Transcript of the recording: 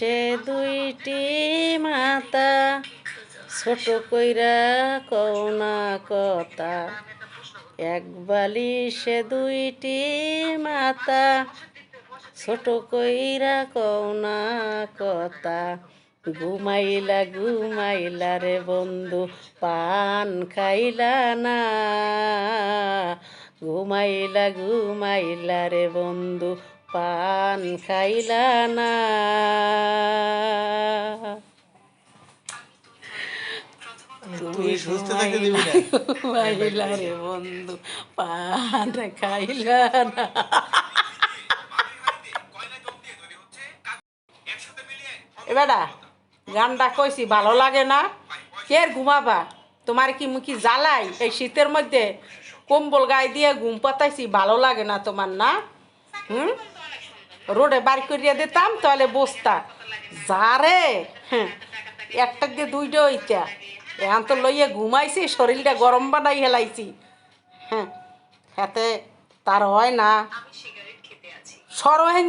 সে দুইটি মাতা ছোট কইরা কওনা কথা, এক বালিশে দুইটি মাতা ছোট কইরা কওনা কথা। ঘুমাইলা ঘুমাইলা রে বন্ধু পান খাইলা না, ঘুমাইলা ঘুমাইলা রে বন্ধু পান খাইলা না। তুই সুস্থ থাকতে দিবি না, ঘুমাইলা রে বন্ধু পান খাইলা না। এবারা গানটা কইছি ভালো লাগে না? কে ঘুমাবা? তোমার কি মুখি জ্বালাই এই শীতের মধ্যে? কম্বল গায়ে দিয়ে ঘুম পাতাইছি, ভালো লাগে না তোমার না? রোডে বাড়ি করিয়া দিতাম তাহলে বসতা যারে। হ্যাঁ, একটা দিয়ে দুইটা হইতা, এখন তো লইয়া ঘুমাইছি, শরীরটা গরম বানাই হেলাইছি। হ্যাঁ, হাতে তার হয় না সরহেন।